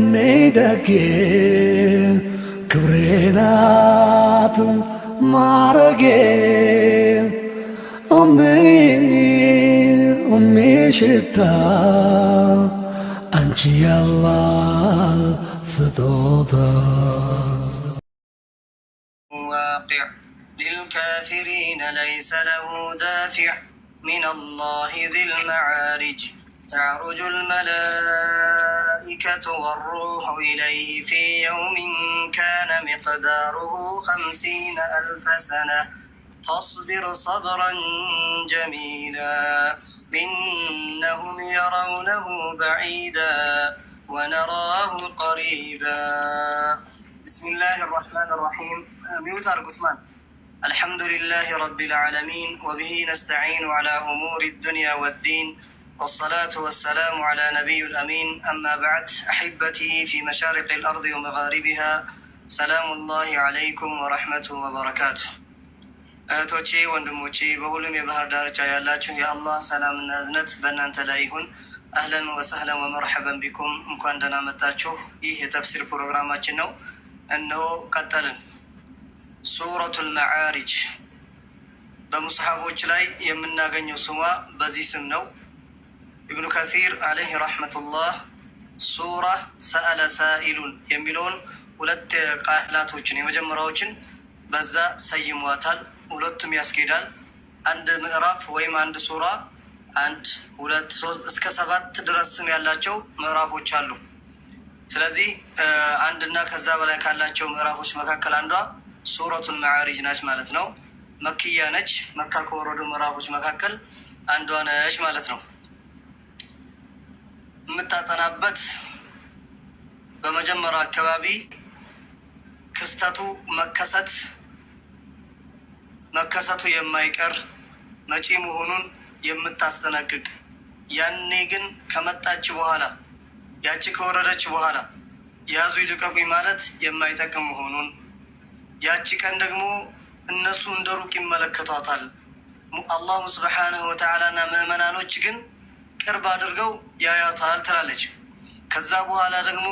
ሜደጌ ክብሬናት ማረጌ ሽታ አንቺ ያላህ ስጦታ واقع للكافرين ليس له دافع من الله ذي المعارج تعرج الملائكة والروح إليه في يوم كان مقداره 50,000 سنة فاصبر صبرا جميلا إنهم يرونه بعيدا ونراه قريبا بسم الله الرحمن الرحيم بيوتار عثمان الحمد لله رب العالمين وبه نستعين على أمور الدنيا والدين والصلاة والسلام على نبي الأمين أما بعد أحبتي في مشارق الأرض ومغاربها سلام الله عليكم ورحمته وبركاته እህቶቼ ወንድሞቼ በሁሉም የባህር ዳርቻ ያላችሁ የአላህ ሰላምና እዝነት በእናንተ ላይ ይሁን። አህለን ወሰህለን ወመርሐበን ቢኩም እንኳን ደህና መጣችሁ። ይህ የተፍሲር ፕሮግራማችን ነው። እነሆ ቀጠልን። ሱረቱል መዓሪጅ በሙስሐፎች ላይ የምናገኘው ስሟ በዚህ ስም ነው። ኢብኑ ከሲር አለይህ ረሕመቱላህ ሱራ ሰአለ ሳኢሉን የሚለውን ሁለት ቃላቶችን የመጀመሪያዎችን በዛ ሰይሟታል። ሁለቱም ያስኬዳል። አንድ ምዕራፍ ወይም አንድ ሱራ 1 2 3 እስከ 7 ድረስ ስም ያላቸው ምዕራፎች አሉ። ስለዚህ አንድና ከዛ በላይ ካላቸው ምዕራፎች መካከል አንዷ ሱረቱል መዓሪጅ ናች ማለት ነው። መክያ ነች። መካ ከወረዱ ምዕራፎች መካከል አንዷ ነች ማለት ነው። የምታጠናበት በመጀመሪያ አካባቢ ክስተቱ መከሰቱ የማይቀር መጪ መሆኑን የምታስጠነቅቅ፣ ያኔ ግን ከመጣች በኋላ ያቺ ከወረደች በኋላ ያዙ ይልቀቁኝ ማለት የማይጠቅም መሆኑን፣ ያቺ ቀን ደግሞ እነሱ እንደ ሩቅ ይመለከቷታል፣ አላሁ ስብሓነሁ ወተዓላና ምዕመናኖች ግን ቅርብ አድርገው ያያታል ትላለች። ከዛ በኋላ ደግሞ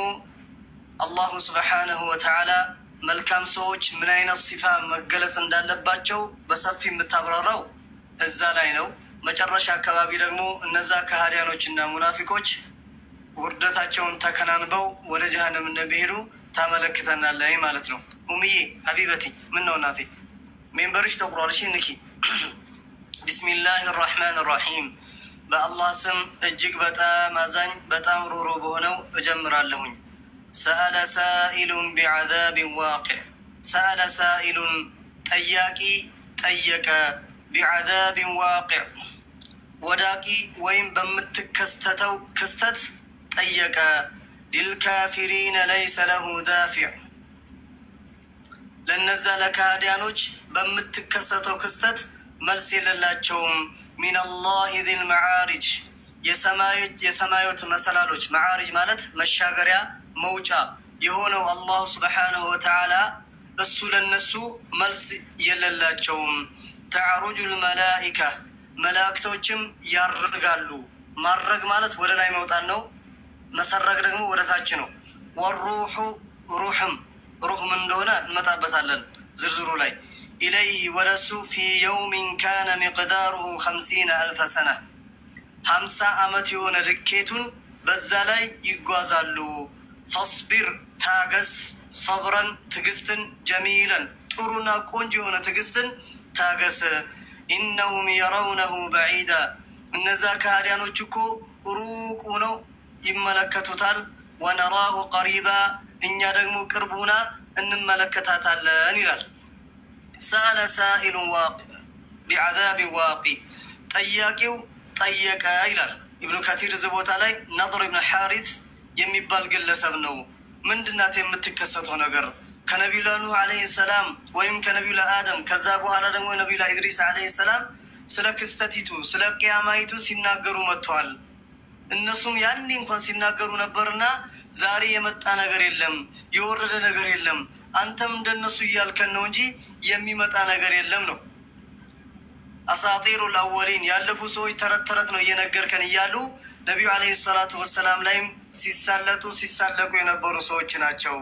አላሁ ስብሓነሁ ወተዓላ መልካም ሰዎች ምን አይነት ሲፋ መገለጽ እንዳለባቸው በሰፊ የምታብራራው እዛ ላይ ነው። መጨረሻ አካባቢ ደግሞ እነዛ ከሃዲያኖችና ሙናፊቆች ውርደታቸውን ተከናንበው ወደ ጀሃነም እንደሚሄዱ ታመለክተናለች ማለት ነው። ኡምዬ ሀቢበቲ ምን ነው እናቴ ሜምበርሽ ተቁሯል። እሺ ንኪ። ቢስሚላህ ራሕማን ራሒም በአላህ ስም እጅግ በጣም አዛኝ በጣም ሩሩ በሆነው እጀምራለሁኝ። ሰአለ ሳኢሉን ቢዐዛቢን ዋቂዕ። ሰአለ ሳኢሉን ጠያቂ ጠየቀ፣ ቢዐዛቢን ዋቂዕ ወዳቂ ወይም በምትከስተተው ክስተት ጠየቀ። ሊልካፊሪነ ለይሰ ለሁ ዳፊዕ ለነዛ ለካህዲያኖች በምትከሰተው ክስተት መልስ የሌላቸውም። ሚነላሂ ዚል መዓሪጅ የሰማዮት መሰላሎች፣ መዓሪጅ ማለት መሻገሪያ መውጫ የሆነው አላሁ ስብሓነሁ ወተዓላ እሱ ለነሱ መልስ የሌላቸውም። ተዕሩጁል መላኢካ መላእክቶችም ያርጋሉ። ማረግ ማለት ወደ ላይ መውጣት ነው። መሰረግ ደግሞ ወደ ታች ነው። ወሩሑ ሩህ ምን እንደሆነ እንመጣበታለን ዝርዝሩ ላይ። ኢለይህ ወደሱ ፊ የውሚን ካነ ሚቅዳሩሁ 50,000 ሰነ 50 ዓመት የሆነ ልኬቱን በዛ ላይ ይጓዛሉ። ፈስቢር ታገስ፣ ሰብረን ትግስትን፣ ጀሚለን ጥሩና ቆንጆ የሆነ ትግስትን ታገስ። ኢነሁም የረውነሁ በዒዳ እነዛ ከሃዲያኖች እኮ ሩቅ ሆነው ይመለከቱታል። ወነራሁ ቀሪባ እኛ ደግሞ ቅርብ ሁና እንመለከታታለን ይላል። ሰአለ ሳኢሉን ቢዐዛቢን ዋቂዕ ጠያቂው ጠየቀ ይላል ኢብኑ ከቲር። እዚህ ቦታ ላይ ነድር ብን ሓሪት የሚባል ግለሰብ ነው። ምንድናት የምትከሰተው ነገር? ከነቢዩላህ ኑህ ዓለይሂ ሰላም ወይም ከነቢዩላህ አደም ከዛ በኋላ ደግሞ ነቢዩላህ ኢድሪስ ዓለይሂ ሰላም ስለ ክስተቲቱ ስለ ቅያማይቱ ሲናገሩ መጥተዋል። እነሱም ያኔ እንኳን ሲናገሩ ነበርና ዛሬ የመጣ ነገር የለም፣ የወረደ ነገር የለም፣ አንተም እንደነሱ እያልከን ነው እንጂ የሚመጣ ነገር የለም ነው። አሳጢሩል አወሊን ያለፉ ሰዎች ተረት ተረት ነው እየነገርከን እያሉ ነቢዩ ዓለይሂ ሰላቱ ወሰላም ላይም ሲሳለቁ የነበሩ ሰዎች ናቸው።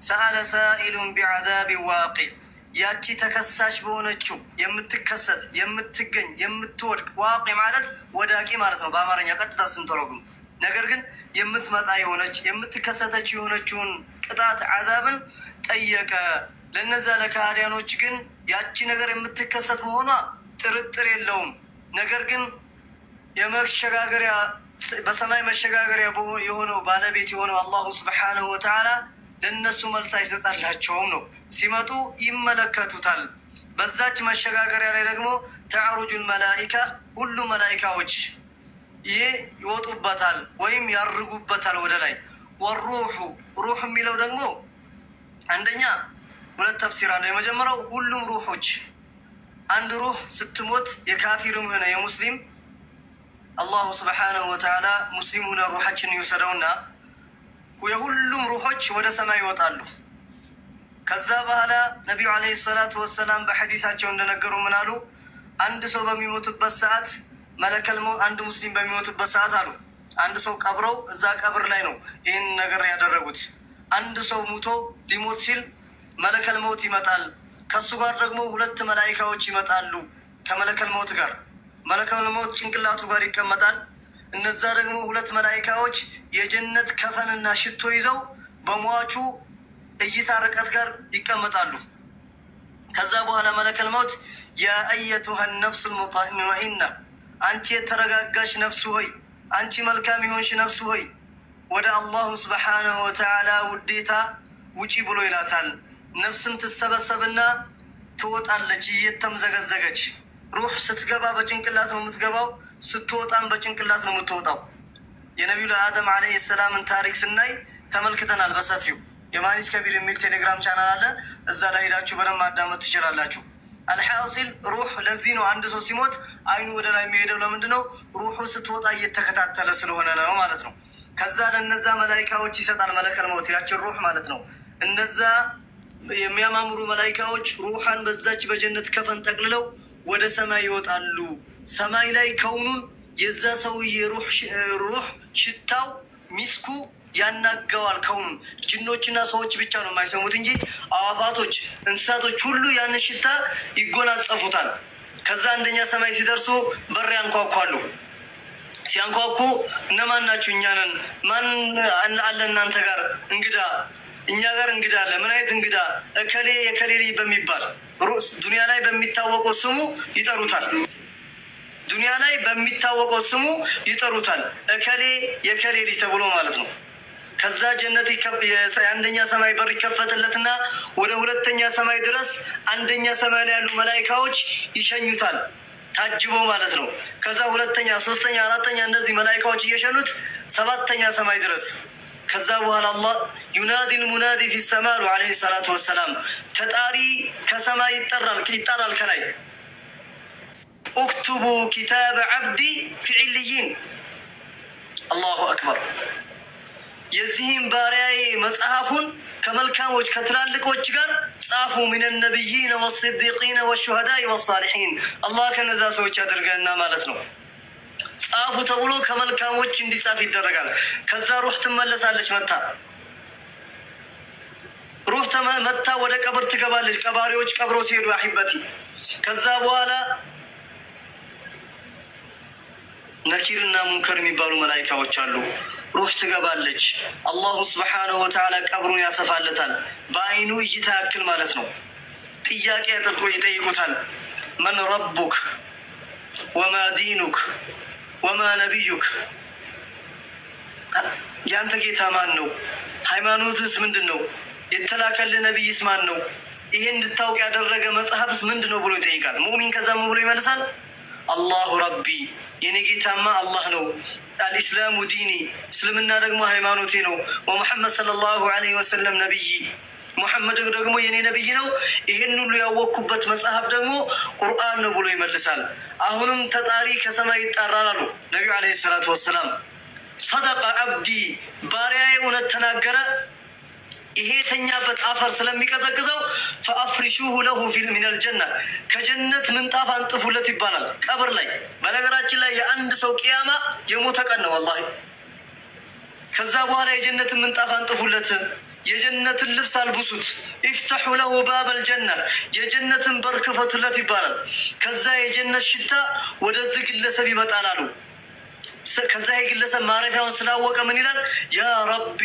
ሰአለ ሳኢሉን ቢዐዛቢ ዋቂዕ ያቺ ተከሳሽ በሆነችው የምትከሰት የምትገኝ የምትወድቅ ዋቂ ማለት ወዳቂ ማለት ነው በአማርኛ ቀጥታ ስንተረጉም። ነገር ግን የምትመጣ የሆነች የምትከሰተች የሆነችውን ቅጣት አዛብን ጠየቀ። ለነዛ ለካህዲያኖች ግን ያቺ ነገር የምትከሰት መሆኗ ጥርጥር የለውም። ነገር ግን የመሸጋገሪያ በሰማይ መሸጋገሪያ የሆነው ባለቤት የሆነው አላሁ ስብሓነሁ ወተዓላ ለነሱ መልስ አይሰጣላቸውም ነው። ሲመጡ ይመለከቱታል። በዛች መሸጋገሪያ ላይ ደግሞ ተዕሩጁል መላኢካ ሁሉም መላኢካዎች ይሄ ይወጡበታል ወይም ያርጉበታል ወደ ላይ። ወሩሑ ሩሕ የሚለው ደግሞ አንደኛ ሁለት ተፍሲር አለ። የመጀመሪያው ሁሉም ሩሖች አንድ ሩህ ስትሞት የካፊርም ሆነ የሙስሊም አላሁ ስብሓነሁ ወተዓላ ሙስሊም ሆነ ሩሓችን ይውሰደውና የሁሉም ሩሖች ወደ ሰማይ ይወጣሉ። ከዛ በኋላ ነቢዩ ዓለይሂ ሰላቱ ወሰላም በሐዲሳቸው እንደነገሩ ምን አሉ? አንድ ሰው በሚሞትበት ሰዓት መለከል ሞት አንድ ሙስሊም በሚሞትበት ሰዓት አሉ አንድ ሰው ቀብረው እዛ ቀብር ላይ ነው ይህን ነገር ያደረጉት። አንድ ሰው ሙቶ ሊሞት ሲል መለከል ሞት ይመጣል። ከሱ ጋር ደግሞ ሁለት መላኢካዎች ይመጣሉ። ከመለከል ሞት ጋር መለከል ሞት ጭንቅላቱ ጋር ይቀመጣል። እነዛ ደግሞ ሁለት መላኢካዎች የጀነት ከፈንና ሽቶ ይዘው በሟቹ እይታ ርቀት ጋር ይቀመጣሉ። ከዛ በኋላ መለከል ሞት ያ አየቱሃ ነፍስ ሙጥመኢና አንቺ የተረጋጋሽ ነፍሱ ሆይ አንቺ መልካም የሆንሽ ነፍሱ ሆይ ወደ አላሁ ስብሓነሁ ወተዓላ ውዴታ ውጪ ብሎ ይላታል። ነፍስም ትሰበሰብና ትወጣለች እየተምዘገዘገች። ሩህ ስትገባ በጭንቅላት ነው የምትገባው፣ ስትወጣም በጭንቅላት ነው የምትወጣው። የነቢዩ ለአደም ዓለይሂ ሰላምን ታሪክ ስናይ ተመልክተናል በሰፊው። የማኒስ ከቢር የሚል ቴሌግራም ቻናል አለ። እዛ ላይ ሄዳችሁ በደንብ ማዳመጥ ትችላላችሁ። አልሐሲል ሩህ ለዚህ ነው አንድ ሰው ሲሞት አይኑ ወደ ላይ የሚሄደው። ለምንድን ነው? ሩሑ ስትወጣ እየተከታተለ ስለሆነ ነው ማለት ነው። ከዛ ለነዛ መላኢካዎች ይሰጣል መለከል ሞት ያችን ሩህ ማለት ነው። እነዛ የሚያማምሩ መላኢካዎች ሩሓን በዛች በጀነት ከፈን ጠቅልለው ወደ ሰማይ ይወጣሉ። ሰማይ ላይ ከውኑን የዛ ሰውዬ ሩህ ሽታው ሚስኩ ያናገዋል። ከውኑን ጅኖችና ሰዎች ብቻ ነው የማይሰሙት እንጂ አዋፋቶች፣ እንስሳቶች ሁሉ ያን ሽታ ይጎናጸፉታል። ከዛ አንደኛ ሰማይ ሲደርሱ በር ያንኳኳሉ። ሲያንኳኩ እነማን ናችሁ? እኛ ነን። ማን አለ እናንተ ጋር? እንግዳ እኛ ጋር እንግዳ አለ። ምን አይነት እንግዳ? እከሌ የከሌ ልጅ በሚባል ሩስ ዱንያ ላይ በሚታወቀው ስሙ ይጠሩታል። ዱንያ ላይ በሚታወቀው ስሙ ይጠሩታል። እከሌ የከሌ ልጅ ተብሎ ማለት ነው። ከዛ ጀነት የአንደኛ ሰማይ በር ይከፈትለትና ወደ ሁለተኛ ሰማይ ድረስ አንደኛ ሰማይ ላይ ያሉ መላኢካዎች ይሸኙታል ታጅቦ ማለት ነው። ከዛ ሁለተኛ፣ ሶስተኛ፣ አራተኛ እንደዚህ መላኢካዎች እየሸኑት ሰባተኛ ሰማይ ድረስ። ከዛ በኋላ አላህ ዩናዲ ልሙናዲ ፊ ሰማይ አሉ ዓለይሂ ሰላቱ ወሰላም። ተጣሪ ከሰማይ ይጠራል ከላይ ኡክቱቡ ኪታበ ዓብዲ ፊ ዒልይን። አላሁ አክበር። የዚህም ባሪያዬ መጽሐፉን ከመልካሞች ከትላልቆች ጋር ጻፉ። ሚን ነቢይነ ወስዲቂነ ወሹሃዳኢ ወሳሊሒን። አላህ ከነዛ ሰዎች ያደርገና ማለት ነው። ጻፉ ተብሎ ከመልካሞች እንዲጻፍ ይደረጋል። ከዛ ሩህ ትመለሳለች። ሩህ መታ ወደ ቀብር ትገባለች። ቀባሪዎች ቀብረው ሲሄዱ አሒበቲ። ከዛ በኋላ ነኪርና ሙንከር የሚባሉ መላኢካዎች አሉ። ሩህ ትገባለች። አላሁ ስብሓነሁ ወተዓላ ቀብሩን ያሰፋለታል። በአይኑ እይታ ያክል ማለት ነው። ጥያቄ ያጠልቆ ይጠይቁታል። መን ረቡክ ወማ ዲኑክ ወማ ነቢዩክ፣ ያንተ ጌታ ማን ነው? ሃይማኖትስ ምንድን ነው? የተላከልህ ነቢይስ ማን ነው? ይሄን እንድታውቅ ያደረገ መጽሐፍስ ምንድን ነው ብሎ ይጠይቃል። ሙእሚን ከዛ ምን ብሎ ይመልሳል? አላሁ ረቢ፣ የኔ ጌታማ አላህ ነው። አልኢስላሙ ዲኒ፣ እስልምና ደግሞ ሃይማኖቴ ነው። ወሙሐመድ ሰለላሁ ዐለይሂ ወሰለም ነቢይ፣ ሙሐመድ ደግሞ የኔ ነቢይ ነው። ይህን ሁሉ ያወቅኩበት መጽሐፍ ደግሞ ቁርአን ነው ብሎ ይመልሳል። አሁንም ተጣሪ ከሰማይ ይጣራል አሉ ነቢዩ ዐለይሂ ሰላቱ ወሰላም። ሰደቀ አብዲ፣ ባሪያዬ እውነት ተናገረ። ይሄ የተኛበት አፈር ስለሚቀዘቅዘው ፈአፍሪሹሁ ለሁ ሚነል ጀና ከጀነት ምንጣፍ አንጥፉለት ይባላል ቀብር ላይ። በነገራችን ላይ የአንድ ሰው ቂያማ የሞተ ቀን ነው ወላሂ። ከዛ በኋላ የጀነትን ምንጣፍ አንጥፉለት፣ የጀነትን ልብስ አልብሱት፣ ኢፍተሑ ለሁ ባበል ጀና የጀነትን በር ክፈቱለት ይባላል። ከዛ የጀነት ሽታ ወደዚህ ግለሰብ ይመጣል አሉ። ከዛ የግለሰብ ማረፊያውን ስላወቀ ምን ይላል? ያ ረቢ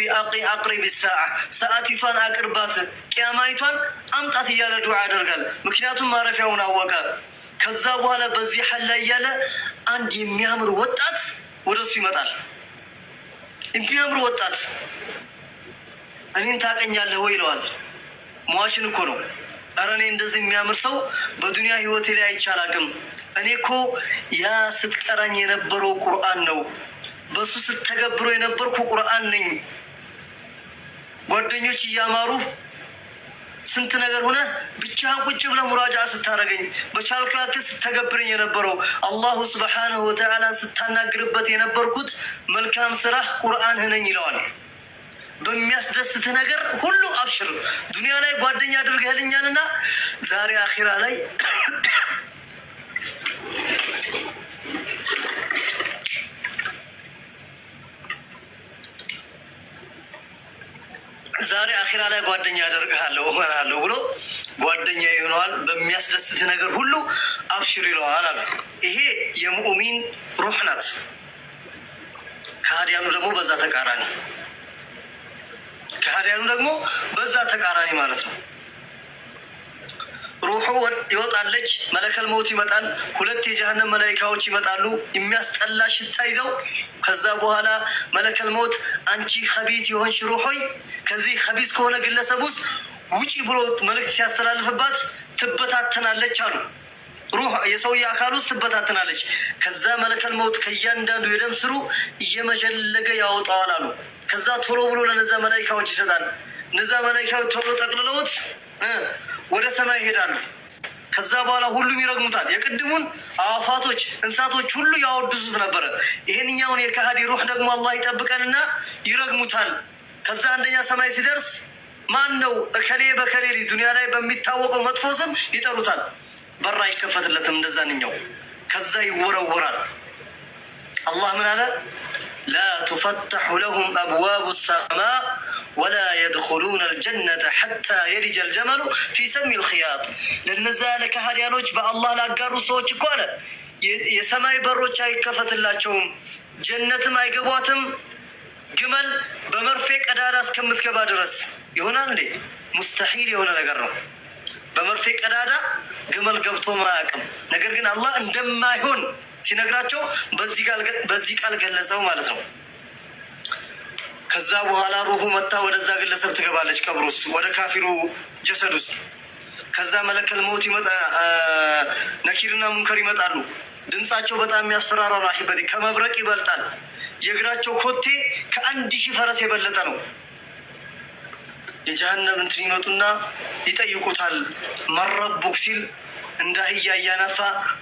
አቅሪብ ሰዓ ሰዓቲቷን አቅርባት፣ ቅያማይቷን አምጣት እያለ ዱዓ ያደርጋል። ምክንያቱም ማረፊያውን አወቀ። ከዛ በኋላ በዚህ ሐል ላይ እያለ አንድ የሚያምር ወጣት ወደሱ ይመጣል። የሚያምር ወጣት እኔን ታቀኛለህ ወይ ይለዋል። ሟችን እኮ ነው። ኧረ እኔ እንደዚህ የሚያምር ሰው በዱንያ ህይወቴ ላይ አይቻላቅም። እኔ እኮ ያ ስትቀራኝ የነበረው ቁርአን ነው፣ በሱ ስትተገብሮ የነበርኩ ቁርአን ነኝ። ጓደኞች እያማሩ ስንት ነገር ሆነ ብቻህን ቁጭ ብለህ ሙራጃ ስታረገኝ በቻልካክ ስትተገብረኝ የነበረው አላሁ ሱብሓነሁ ወተዓላ ስታናግርበት የነበርኩት መልካም ስራ ቁርአን ነኝ ይለዋል። በሚያስደስት ነገር ሁሉ አብሽር። ዱንያ ላይ ጓደኛ አድርገህልኛልና ዛሬ አኺራ ላይ ጓደኛ አደርግሃለሁ እሆናለሁ ብሎ ጓደኛ ይሆናል። በሚያስደስት ነገር ሁሉ አብሽር ይለዋል አሉ። ይሄ የሙእሚን ሩህ ናት። ከሃዲያኑ ደግሞ በዛ ተቃራኒ ማለት ነው። ሩሑ ይወጣለች፣ መለከል መውት ይመጣል። ሁለት የጀሃነም መላኢካዎች ይመጣሉ የሚያስጠላ ሽታ ይዘው። ከዛ በኋላ መለከል መውት አንቺ ኸቢት የሆንሽ ሩህ ሆይ ከዚህ ኸቢስ ከሆነ ግለሰብ ውስጥ ውጪ ብሎ መልእክት ሲያስተላልፍባት ትበታተናለች አሉ። ሩህ የሰውዬ አካል ውስጥ ትበታተናለች። ከዛ መለከል መውት ከእያንዳንዱ የደም ስሩ እየመጀለገ ያወጣዋል አሉ። ከዛ ቶሎ ብሎ ለነዛ መላኢካዎች ይሰጣል። እነዛ መላኢካዎች ቶሎ ጠቅልለውት ወደ ሰማይ ይሄዳሉ። ከዛ በኋላ ሁሉም ይረግሙታል። የቅድሙን አዋፋቶች እንስሳቶች ሁሉ ያወድሱት ነበረ። ይሄንኛውን የከሃዲ ሩህ ደግሞ አላህ ይጠብቀንና ይረግሙታል። ከዛ አንደኛ ሰማይ ሲደርስ ማን ነው እከሌ በከሌ ዱንያ ላይ በሚታወቀው መጥፎ ስም ይጠሩታል። በራ አይከፈትለትም እንደዛንኛው። ከዛ ይወረወራል። አላህ ምን አለ? ላ ቱፈተሑ ለሁም አብዋቡ ሰማ ወላ የድኹሉነ ልጀነተ ሐታ የሊጀ ልጀመሉ ፊ ሰሚ ልክያጥ። ለነዛ ለከሃዲያኖች በአላህ ላጋሩ ሰዎች እኮ አለ የሰማይ በሮች አይከፈትላቸውም፣ ጀነትም አይገቧትም ግመል በመርፌ ቀዳዳ እስከምትገባ ድረስ ይሆናል እንዴ? ሙስተሒል የሆነ ነገር ነው። በመርፌ ቀዳዳ ግመል ገብቶ ማያውቅም። ነገር ግን አላህ እንደማይሆን ሲነግራቸው በዚህ ቃል ገለጸው ማለት ነው። ከዛ በኋላ ሩሁ መታ ወደዛ ግለሰብ ትገባለች፣ ቀብር ውስጥ ወደ ካፊሩ ጀሰድ ውስጥ። ከዛ መለከል መውት ይመጣ፣ ነኪርና ሙንከር ይመጣሉ። ድምፃቸው በጣም የሚያስፈራራ ነው። አሂበቲ ከመብረቅ ይበልጣል። የእግራቸው ኮቴ ከ1000 ፈረስ የበለጠ ነው። የጀሃነም እንትን ይመጡና ይጠይቁታል። መረቡክ ሲል እንደ አህያ እያነፋ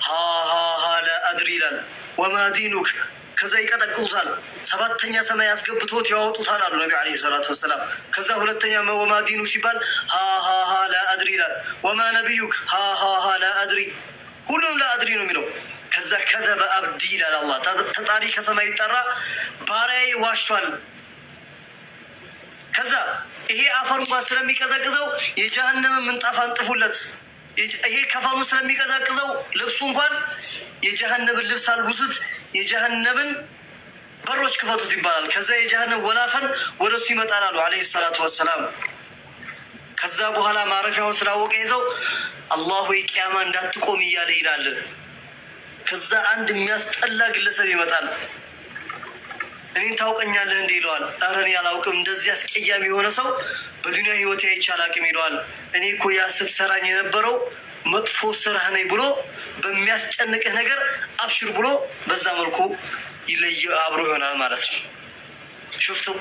ሃሃሃ ላ አድሪ ይላል። ወማ ዲኑክ። ከዛ ይቀጠቅጡታል። 7ኛ ሰማይ ያስገብቶት ያወጡታል አሉ ነቢ ዓለይሂ ሰላቱ ወሰላም። ከዛ ሁለተኛ ወማ ዲኑክ ሲባል ሃሃሃ ላ አድሪ ይላል። ወማ ነቢዩክ ሃሃሃ ላ አድሪ። ሁሉም ላ አድሪ ነው የሚለው። ከዛ ከዘበ አብዲ ይላል አላህ። ተጣሪ ከሰማይ ይጠራ፣ ባሪያዬ ዋሽቷል። ከዛ ይሄ አፈር እንኳን ስለሚቀዘቅዘው የጀሃነምን ምንጣፍ አንጥፉለት። ይሄ ከፈኑ ስለሚቀዘቅዘው ልብሱ እንኳን የጀሃነምን ልብስ አልብሱት፣ የጀሃነምን በሮች ክፈቱት ይባላል። ከዛ የጀሃነም ወላፈን ወደሱ ይመጣል አሉ ዓለይሂ ሰላቱ ወሰላም። ከዛ በኋላ ማረፊያውን ስላወቀ ይዘው አላሁ የቂያማ እንዳትቆም እያለ ይላል። ከዛ አንድ የሚያስጠላ ግለሰብ ይመጣል። እኔን ታውቀኛለህ እንዴ ይለዋል። ኧረ እኔ አላውቅም፣ እንደዚህ አስቀያሚ የሆነ ሰው በዱንያ ህይወቴ አይቼ አላውቅም ይለዋል። እኔ እኮ ያ ስትሰራኝ የነበረው መጥፎ ስራህ ነኝ ብሎ በሚያስጨንቅህ ነገር አብሽር ብሎ በዛ መልኩ ይለይ አብሮ ይሆናል ማለት ነው። شفتوا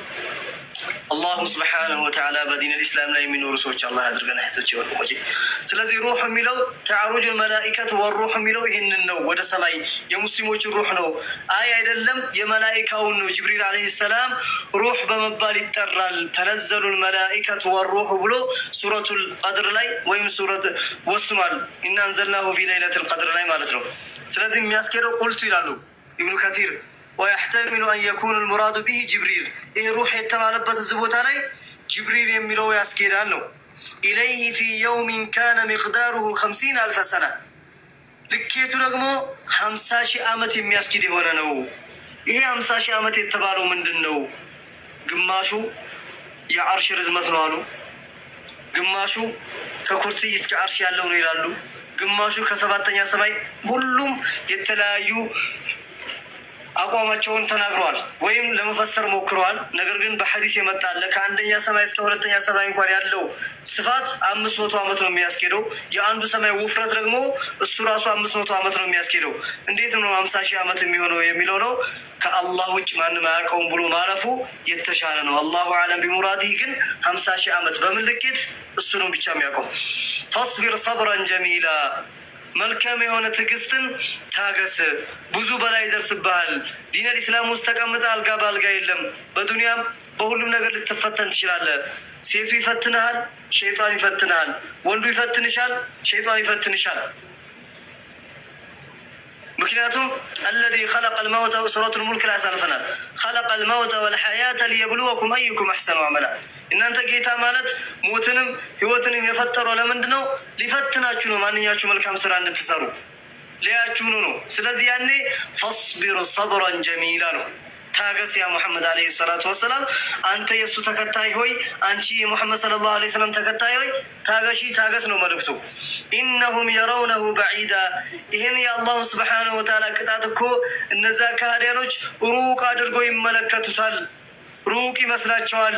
الله سبحانه وتعالى بدين الإسلام لا يمنور سوتش الله يدرجنا حتى تجيب المجيء. سلذي روح ميلو تعرج الملائكة والروح ميلو إن النو وده سماي يا مسلموش الروح نو آية يدلم يا ملائكة ونو جبريل عليه السلام روح بمبال الترال تنزل الملائكة والروح بلو سورة القدر لاي ويم سورة وسمال إن أنزلناه في ليلة القدر لاي مالتنا. سلذي مياسكيرو قلت يلالو ابن كثير ويحتمل أن يكون المراد به جبريل. إيه روح يتمالبت الزبوت علي جبريل يميلو ياسكيرانو إليه في يوم كان مقداره 50,000 سنة. لكيتو رقمو 50,000 ዓመት የሚያስኪድ የሆነ ነው። ይሄ 50,000 ዓመት የተባለው ምንድን ነው? ግማሹ የአርሽ ርዝመት ነው አሉ፣ ግማሹ ከኩርሲይ እስከ አርሽ ያለው ነው ይላሉ፣ ግማሹ ከሰባተኛ ሰማይ። ሁሉም የተለያዩ አቋማቸውን ተናግረዋል ወይም ለመፈሰር ሞክረዋል። ነገር ግን በሐዲስ የመጣለ ከአንደኛ ሰማይ እስከ ሁለተኛ ሰማይ እንኳን ያለው ስፋት 500 ዓመት ነው የሚያስኬደው። የአንዱ ሰማይ ውፍረት ደግሞ እሱ ራሱ 500 ዓመት ነው የሚያስኬደው። እንዴት ነው 50,000 ዓመት የሚሆነው የሚለው ነው ከአላህ ውጭ ማንም አያውቀውም ብሎ ማለፉ የተሻለ ነው። አላሁ አለም ቢሙራዲህ ግን 50,000 ዓመት በምልክት እሱ ነው ብቻ የሚያውቀው። ፈስቢር ሰብረን ጀሚላ መልካም የሆነ ትዕግስትን ታገስ፣ ብዙ በላይ ይደርስብሃል። ዲነል ኢስላም ውስጥ ተቀምጠ አልጋ በአልጋ የለም። በዱንያም በሁሉም ነገር ልትፈተን ትችላለህ። ሴቱ ይፈትንሃል፣ ሸይጣን ይፈትንሃል። ወንዱ ይፈትንሻል፣ ሸይጣን ይፈትንሻል። ምክንያቱም አለዚ ኸለቀል መውተ ሱረቱል ሙልክ ላይ ያሳልፈናል። ኸለቀል መውተ ወልሐያተ ሊየብሉወኩም አዩኩም አሕሰኑ ዐመላ። እናንተ ጌታ ማለት ሞትንም ህይወትንም የፈጠረው ለምንድን ነው? ሊፈትናችሁ ነው። ማንኛችሁ መልካም ስራ እንድትሰሩ ሊያችሁ ነው። ስለዚህ ያኔ ፈስቢር ሰብረን ጀሚላ ነው። ታገስ ያ ሙሐመድ አለይሂ ሰላቱ ወሰላም። አንተ የእሱ ተከታይ ሆይ፣ አንቺ የሙሐመድ ሰለላሁ ዐለይሂ ወሰለም ተከታይ ሆይ ታገሺ፣ ታገስ ነው መልእክቱ። ኢነሁም የረውነሁ በዒዳ። ይህን የአላሁ ስብሓነሁ ወተዓላ ቅጣት እኮ እነዛ ከሃዲያኖች ሩቅ አድርገው ይመለከቱታል፣ ሩቅ ይመስላቸዋል።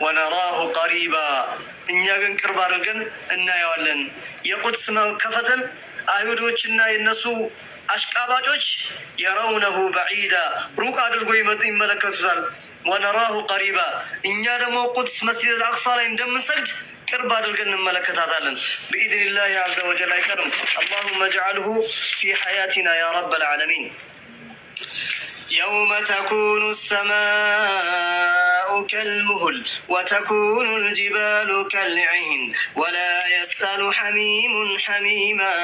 ወነራሁ ቀሪባ፣ እኛ ግን ቅርብ አድርገን እናየዋለን። የቁድስ መከፈትን አይሁዶችና የነሱ አሽቃባጮች የረውነሁ በዒዳ ሩቅ አድርጎ ይመለከቱታል። ወነራሁ ቀሪባ፣ እኛ ደግሞ ቁድስ መስጂድ አልአቅሳ ላይ እንደምንሰግድ ቅርብ አድርገን እንመለከታታለን። ብኢዝኒላህ ዐዘ ወጀል አይቀርም። አላሁመ ጅዐልሁ ፊ ሐያቲና ያ ረበል ዓለሚን። يوم تكون السماء كالمهل وتكون الجبال كالعهن ولا يسأل حميم حميما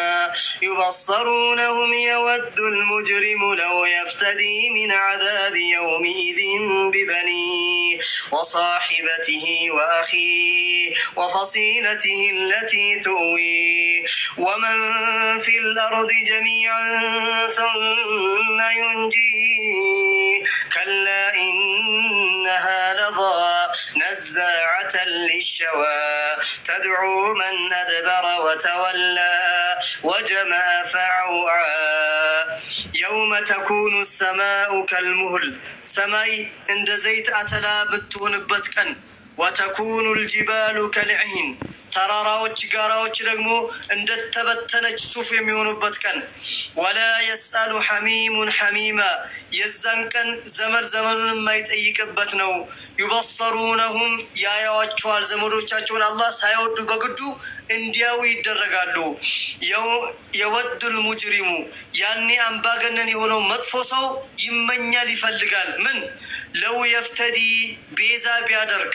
يبصرونهم يود المجرم لو يفتدي من عذاب يومئذ ببنيه وصاحبته وأخيه وفصيلته التي تؤويه ومن في الأرض جميعا ثم ينجيه كلا إنها لظى نزاعة للشوى تدعو من أدبر وتولى وجمع فأوعى يوم تكون السماء كالمهل سماي عند زيت أتلا بتونبتكن وتكون الجبال كالعهن ተራራዎች ጋራዎች ደግሞ እንደተበተነች ሱፍ የሚሆኑበት ቀን። ወላ የስአሉ ሐሚሙን ሐሚማ፣ የዛን ቀን ዘመድ ዘመኑን የማይጠይቅበት ነው። ዩበሰሩነሁም፣ ያያዋቸዋል ዘመዶቻቸውን አላህ ሳይወዱ በግዱ እንዲያው ይደረጋሉ። የወዱል ሙጅሪሙ፣ ያኔ አምባገነን የሆነው መጥፎ ሰው ይመኛል፣ ይፈልጋል። ምን ለው የፍተዲ፣ ቤዛ ቢያደርግ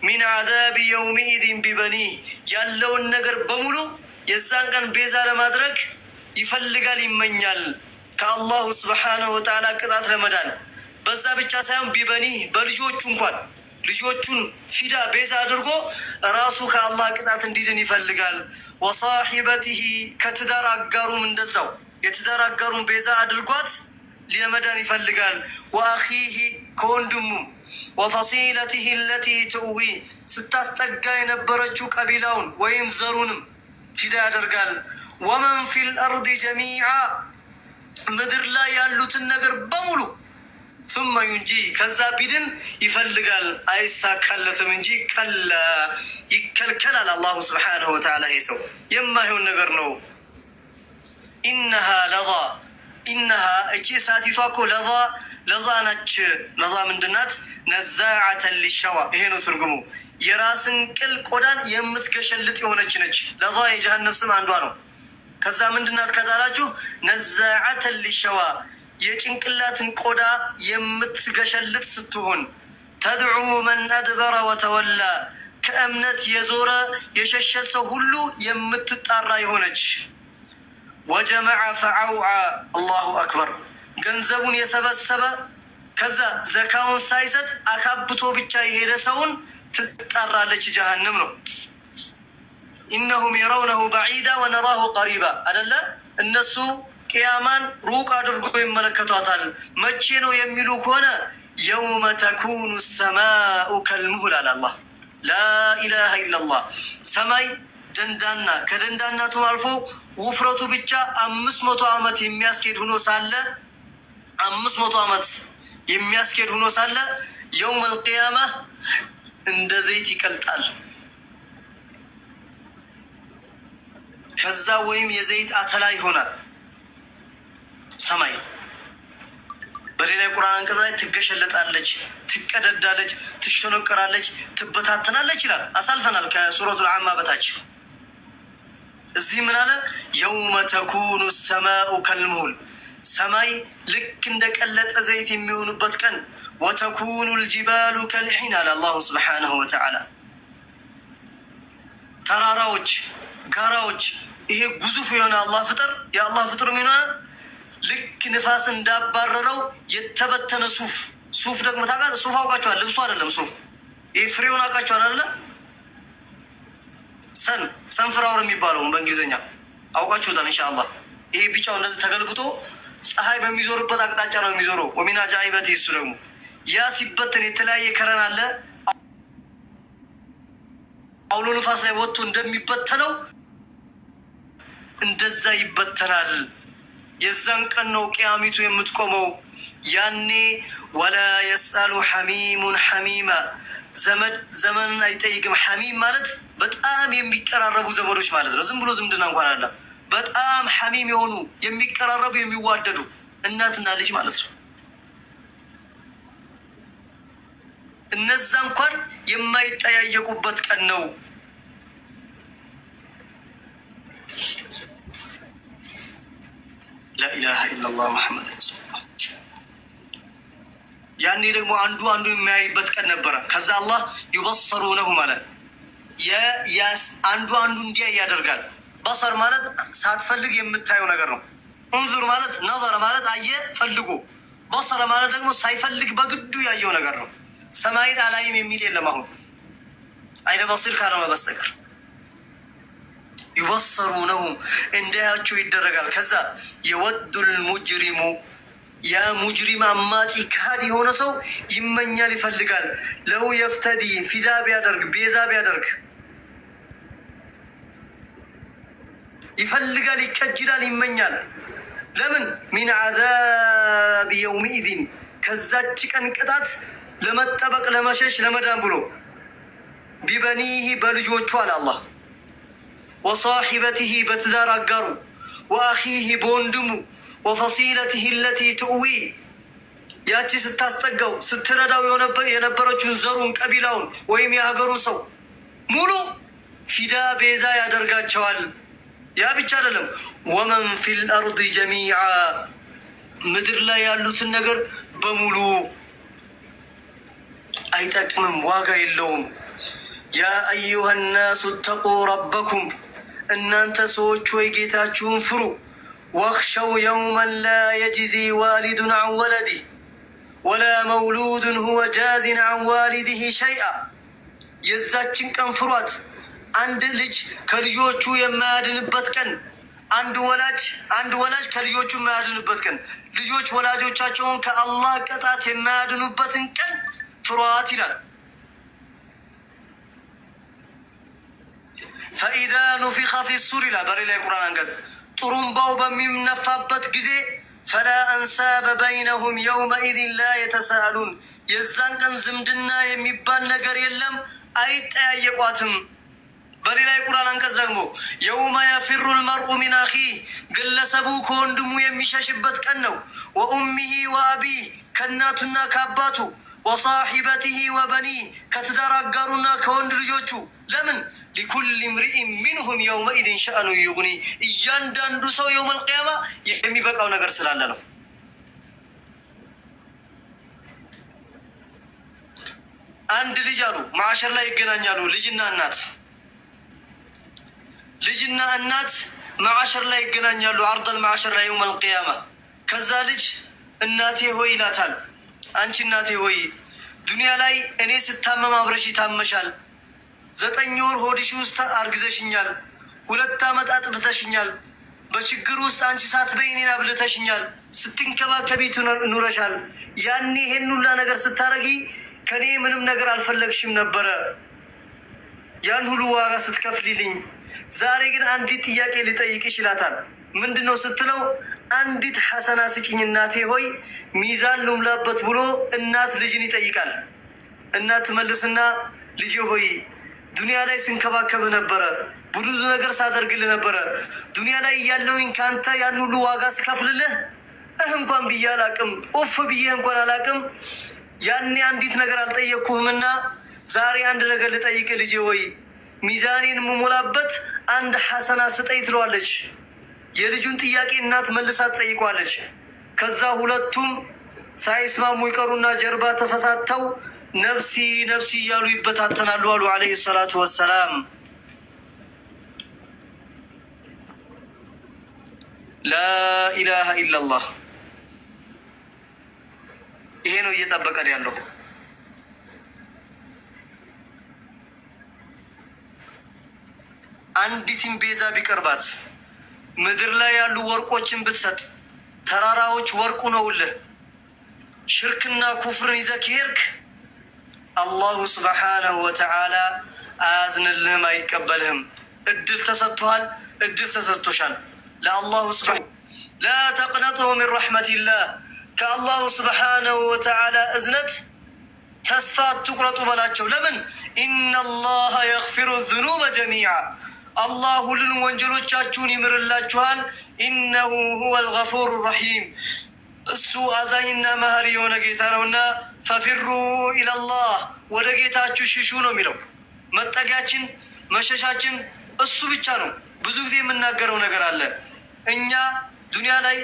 ሚን አዛቢ የውሚኢዝን ቢበኒህ፣ ያለውን ነገር በሙሉ የዛን ቀን ቤዛ ለማድረግ ይፈልጋል፣ ይመኛል ከአላሁ ስብሓነሁ ወተዓላ ቅጣት ለመዳን። በዛ ብቻ ሳይሆን ቢበኒህ፣ በልጆቹ እንኳን ልጆቹን ፊዳ ቤዛ አድርጎ ራሱ ከአላህ ቅጣት እንዲድን ይፈልጋል። ወሳሒበቲሂ፣ ከትዳር አጋሩም እንደዛው የትዳር አጋሩን ቤዛ አድርጓት ለመዳን ይፈልጋል። ወአኺሂ፣ ከወንድሙም ወፈሲለቲህ ለቲ ትእዊ፣ ስታስጠጋ የነበረችው ቀቢላውን ወይም ዘሩንም ፊዳ ያደርጋል። ወመን ፊል አርድ ጀሚዓ፣ ምድር ላይ ያሉትን ነገር በሙሉ ሱመ ዩንጂ፣ ከዛ ቢድን ይፈልጋል፣ አይሳካለትም እንጂ ከላ፣ ይከልከላል። አላሁ ስብሓነሁ ወተዓላ ይሄ ሰው የማይሆን ነገር ነው። ኢነሃ ለዛ፣ ኢነሃ እቺ እሳቲቷ እኮ ለዛ ነች። ለዛ ምንድናት? ነዛዓተን ሊሸዋ። ይሄ ነው ትርጉሙ። የራስን ቅል ቆዳን የምትገሸልጥ የሆነች ነች። ለዛ የጀሃነም ስም አንዷ ነው። ከዛ ምንድናት ከዛላችሁ? ነዛዓተን ሊሸዋ የጭንቅላትን ቆዳ የምትገሸልጥ ስትሆን ተድዑ መን አድበረ ወተወላ ከእምነት የዞረ የሸሸ ሰው ሁሉ የምትጣራ የሆነች ወጀመዐ ፈዐውዐ አላሁ አክበር ገንዘቡን የሰበሰበ ከዛ ዘካውን ሳይሰጥ አካብቶ ብቻ የሄደ ሰውን ትጣራለች ጀሃነም ነው። ኢነሁም የረውነሁ በዒዳ ወነራሁ ቀሪባ አደለ? እነሱ ቅያማን ሩቅ አድርጎ ይመለከቷታል። መቼ ነው የሚሉ ከሆነ የውመ ተኩኑ ሰማኡ ከልሙህል አለ አላህ። ላኢላሃ ኢለላህ ሰማይ ደንዳና ከደንዳናቱም አልፎ ውፍረቱ ብቻ 500 ዓመት የሚያስኬድ ሆኖ ሳለ 500 ዓመት የሚያስኬድ ሆኖ ሳለ የውም አልቅያማ እንደ ዘይት ይቀልጣል። ከዛ ወይም የዘይት አተላ ይሆናል ሰማይ። በሌላ የቁርአን አንቀጽ ላይ ትገሸለጣለች፣ ትቀደዳለች፣ ትሸነቀራለች፣ ትበታተናለች ይላል። አሳልፈናል ከሱረቱል አማ በታች። እዚህ ምን አለ? የውመ ተኩኑ ሰማኡ ከልሙል ሰማይ ልክ እንደ ቀለጠ ዘይት የሚሆኑበት ቀን። ወተኩኑ ልጅባሉ ከልሒን አለ አላሁ ስብሓነሁ ወተዓላ። ተራራዎች፣ ጋራዎች ይሄ ግዙፍ የሆነ አላህ ፍጥር የአላህ ፍጥር ሚና ልክ ንፋስ እንዳባረረው የተበተነ ሱፍ ደግሞ ታውቃለህ? ሱፍ አውቃችኋል? ልብሱ አይደለም ሱፍ። ይሄ ፍሬውን አውቃችኋል አይደለ? ሰንፍራወር የሚባለውን በእንግሊዝኛ አውቃችሁታል ኢንሻአላህ። ይሄ ቢጫው እንደዚህ ተገልብጦ ፀሐይ በሚዞርበት አቅጣጫ ነው የሚዞረው። ወሚን አጃኢበቲሂ እሱ ደግሞ ያ ሲበተን የተለያየ ከረን አለ። አውሎ ንፋስ ላይ ወጥቶ እንደሚበተነው እንደዛ ይበተናል። የዛን ቀን ነው ቅያሚቱ የምትቆመው። ያኔ ወላ የስአሉ ሐሚሙን ሐሚማ ዘመድ ዘመንን አይጠይቅም። ሐሚም ማለት በጣም የሚቀራረቡ ዘመዶች ማለት ነው። ዝም ብሎ ዝምድና እንኳን አለ። በጣም ሐሚም የሆኑ የሚቀራረቡ የሚዋደዱ እናትና ልጅ ማለት ነው። እነዛ እንኳን የማይጠያየቁበት ቀን ነው። ላኢላሃ ኢለላህ ሙሐመድ ረሱሉላህ። ያኔ ደግሞ አንዱ የሚያይበት ቀን ነበረ። ከዛ አላህ ዩበሰሩነሁ ማለት አንዱ እንዲያይ ያደርጋል። በሰር ማለት ሳትፈልግ የምታየው ነገር ነው። እንዙር ማለት ነዘረ ማለት አየ ፈልጎ። በሰረ ማለት ደግሞ ሳይፈልግ በግዱ ያየው ነገር ነው። ሰማይን አላይም የሚል የለም አሁን አይነ በሲር ካልሆነ በስተቀር ዩበሰሩነሁ እንዳያቸው ይደረጋል። ከዛ የወዱል ሙጅሪሙ ያ ሙጅሪም አማጺ ካድ የሆነ ሰው ይመኛል፣ ይፈልጋል። ለው የፍተዲ ፊዳ ቢያደርግ ቤዛ ቢያደርግ ይፈልጋል፣ ይከጅላል፣ ይመኛል። ለምን? ሚን ዓዛብ የውሚኢዚን ከዛች ቀን ቅጣት ለመጠበቅ ለመሸሽ ለመዳን ብሎ ቢበኒህ በልጆቹ አለ አላህ ወሳሒበቲህ በትዳር አጋሩ ወአኺህ በወንድሙ ወፈሲለቲህ ለቲ ትእዊ ያቺ ስታስጠጋው ስትረዳው የነበረችውን ዘሩን ቀቢላውን ወይም የሀገሩን ሰው ሙሉ ፊዳ ቤዛ ያደርጋቸዋል። ያ ብቻ አይደለም። ወመን ፊል አርድ ጀሚዓ ምድር ላይ ያሉትን ነገር በሙሉ አይጠቅምም፣ ዋጋ የለውም። ያ አዩሃ ናሱ ተቁ ረበኩም እናንተ ሰዎች ወይ ጌታችሁን ፍሩ። ወኽሸው የውመን ላ የጅዚ ዋሊዱን አን ወለዲ ወላ መውሉድን ሁወ ጃዚን አን ዋሊድህ ሸይአ የዛችን ቀን ፍሯት። አንድ ልጅ ከልጆቹ የማያድንበት ቀን፣ አንድ ወላጅ ከልጆቹ የማያድንበት ቀን፣ ልጆች ወላጆቻቸውን ከአላህ ቅጣት የማያድኑበትን ቀን ፍሯት ይላል። ፈኢዛ ኑፊኸ ፊሱር ይላል በሌላ የቁርአን አንቀጽ። ጥሩምባው በሚነፋበት ጊዜ ፈላ አንሳበ በይነሁም የውመኢዝን ላ የተሳአሉን የዛን ቀን ዝምድና የሚባል ነገር የለም፣ አይጠያየቋትም። በሌላ የቁርአን አንቀጽ ደግሞ የውመ የፊሩ ልመርኡ ሚን አኺህ ግለሰቡ ከወንድሙ የሚሸሽበት ቀን ነው። ወኡሚሂ ወአቢህ ከእናቱና ከአባቱ፣ ወሳሒበቲሂ ወበኒህ ከትዳር አጋሩና ከወንድ ልጆቹ። ለምን ሊኩል ምርኢን ሚንሁም የውመኢድን ሸእኑ ዩግኒ እያንዳንዱ ሰው የውመል ቂያማ የሚበቃው ነገር ስላለ ነው። አንድ ልጅ አሉ ማዕሸር ላይ ይገናኛሉ። ልጅና እናት ማዕሸር ላይ ይገናኛሉ። አርደል ማዕሸር ላይ የውመል ቂያማ። ከዛ ልጅ እናቴ ሆይ ይላታል። አንቺ እናቴ ሆይ ዱንያ ላይ እኔ ስታመም አብረሽ ታመሻል። 9 ወር ሆድሽ ውስጥ አርግዘሽኛል። 2 ዓመት አጥብተሽኛል። በችግር ውስጥ አንቺ ሳትበይ እኔን አብልተሽኛል። ስትንከባከቢ ኑረሻል። ያኔ ይሄን ሁላ ነገር ስታረጊ ከኔ ምንም ነገር አልፈለግሽም ነበረ፣ ያን ሁሉ ዋጋ ስትከፍልልኝ። ዛሬ ግን አንዲት ጥያቄ ልጠይቅሽ ይላታል። ምንድነው ስትለው አንዲት ሐሰና ስጭኝ እናቴ ሆይ ሚዛን ልሙላበት ብሎ እናት ልጅን ይጠይቃል። እናት መልስና ልጄ ሆይ ዱንያ ላይ ስንከባከብህ ነበረ፣ ብዙ ነገር ሳደርግልህ ነበረ። ዱንያ ላይ እያለሁኝ ካንተ ያን ሁሉ ዋጋ ስከፍልልህ እንኳን ብዬ አላቅም፣ ኦፍ ብዬ እንኳን አላቅም። ያኔ አንዲት ነገር አልጠየቅኩህምና ዛሬ አንድ ነገር ልጠይቅ ልጄ ሆይ ሚዛኔን የምሞላበት አንድ ሐሰና ስጠኝ ትለዋለች። የልጁን ጥያቄ እናት መልሳ ትጠይቋለች። ከዛ ሁለቱም ሳይስማሙ ይቀሩና ጀርባ ተሰታተው ነፍሲ ነፍሲ እያሉ ይበታተናሉ አሉ ዓለይሂ ሰላቱ ወሰላም። ላኢላሃ ኢላላህ። ይሄ ነው እየጠበቀን ያለው። አንዲትን ቤዛ ቢቀርባት ምድር ላይ ያሉ ወርቆችን ብትሰጥ ተራራዎች ወርቁ ነውልህ። ሽርክና ኩፍርን ይዘህ ከሄድክ አላሁ ስብሓነሁ ወተዓላ አያዝንልህም፣ አይቀበልህም። እድል ተሰጥቶሃል፣ እድል ተሰጥቶሻል። ለአላሁ ላ ተቅነጡ ሚን ረሕመቲላህ ከአላሁ ስብሓነሁ ወተዓላ እዝነት ተስፋ አትቁረጡ በላቸው። ለምን ኢነላሃ የግፊሩ ዙኑበ ጀሚዓ አላህ ሁሉን ወንጀሎቻችሁን ይምርላችኋል። ኢነሁ ሁወል ገፉሩ ረሒም እሱ አዛኝና መሀሪ የሆነ ጌታ ነውና ፈፊሩ ኢለላህ ወደ ጌታችሁ ሽሹ ነው የሚለው። መጠጊያችን መሸሻችን እሱ ብቻ ነው። ብዙ ጊዜ የምናገረው ነገር አለ። እኛ ዱንያ ላይ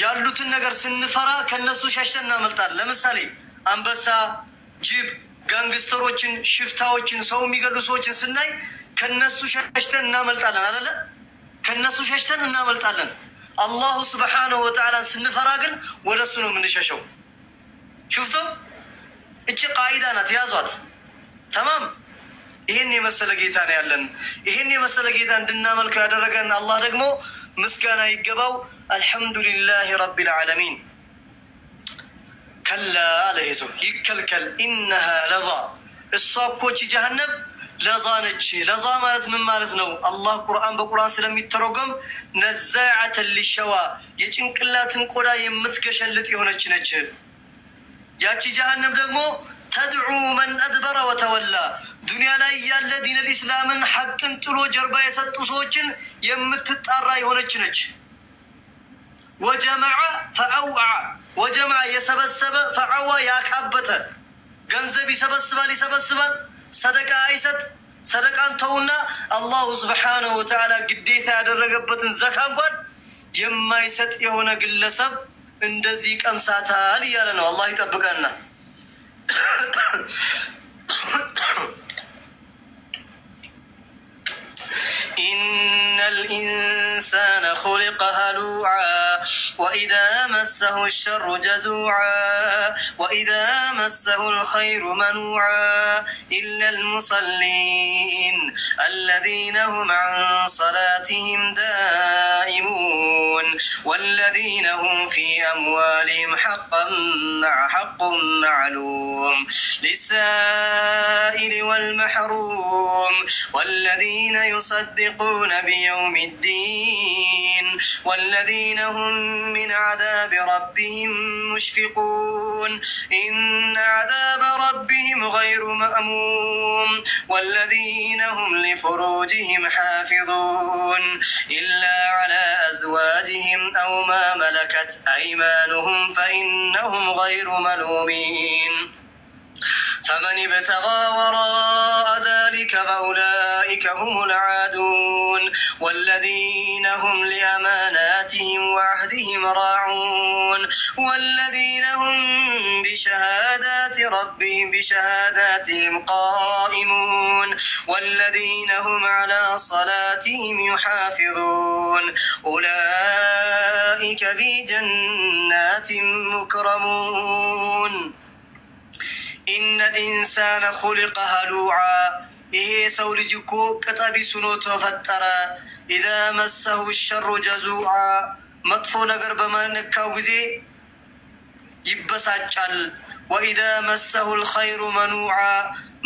ያሉትን ነገር ስንፈራ ከነሱ ሸሽተን እናመልጣለን። ለምሳሌ አንበሳ፣ ጅብ፣ ጋንግስተሮችን፣ ሽፍታዎችን፣ ሰው የሚገሉ ሰዎችን ስናይ ከነሱ ሸሽተን እናመልጣለን አይደለ? ከነሱ ሸሽተን እናመልጣለን። አላሁ ስብሓነሁ ወተዓላን ስንፈራ ግን ወደ እሱ ነው የምንሸሸው። ሽፍቶ እቺ ቃይዳ ናት፣ ያዟት። ተማም። ይሄን የመሰለ ጌታ ነው ያለን። ይሄን የመሰለ ጌታ እንድናመልከው ያደረገን አላህ ደግሞ ምስጋና ይገባው። አልሐምዱሊላህ ረቢል ዓለሚን። ከላ አለ ይሄ ሰው ይከልከል። ኢነሃ ለዛ እሷ እኮች ጀሃነም ለዛ ነች። ለዛ ማለት ምን ማለት ነው? አላህ በቁርአን ስለሚተረጎም ነዛዓተን ሊሸዋ የጭንቅላትን ቆዳ የምትገሸልጥ የሆነች ነች። ያቺ ጀሃነም ደግሞ ተድዑ መን አድበረ ወተወላ ዱንያ ላይ ያለ ዲነል ኢስላምን ሐቅን ጥሎ ጀርባ የሰጡ ሰዎችን የምትጣራ የሆነች ነች። ወጀመዐ ፈአውዐ ወጀመዐ የሰበሰበ ፈዐዋ ያካበተ ገንዘብ ይሰበስባል፣ ሰደቃ አይሰጥ። ሰደቃን ተውና አላሁ ስብሓነሁ ወተዓላ ግዴታ ያደረገበትን ዘካ እንኳን የማይሰጥ የሆነ ግለሰብ እንደዚህ ቀምሳታል እያለ ነው። አላህ ይጠብቀና። ኢነል ኢንሳነ ኹሊቀ ሀሉዓ ወኢዛ መሰሁ ሸሩ ጀዙዓ ወኢዛ መሰሁ ልኸይሩ መኑዓ ኢለል ሙሰሊን አለዚነ ሁም ዐን ሰላቲሂም ዳኢሙን ወለዚነ ሁም ፊ አምዋሊሂም ሐቁን መዕሉም ሊሳኢሊ ወልመሕሩም ወለዚነ يصدقون بيوم الدين والذين هم من عذاب ربهم مشفقون إن عذاب ربهم غير مأمون والذين هم لفروجهم حافظون إلا على أزواجهم أو ما ملكت أيمانهم فإنهم غير ملومين فمن ابتغى وراء ذلك فأولئك هم العادون والذين هم لأماناتهم وعهدهم راعون والذين هم بشهاداتهم قائمون والذين هم على صلاتهم يحافظون أولئك في جنات مكرمون ኢነል ኢንሳነ ኹሊቀ ሀሉዓ ይሄ ሰው ልጅ እኮ ቀጠቢስ ሆኖ ተፈጠረ። ኢዛ መሰሁ ሸሩ ጀዙዓ መጥፎ ነገር በመነካው ጊዜ ይበሳጫል። ወኢዛ መሰሁ ልኸይሩ መኑዓ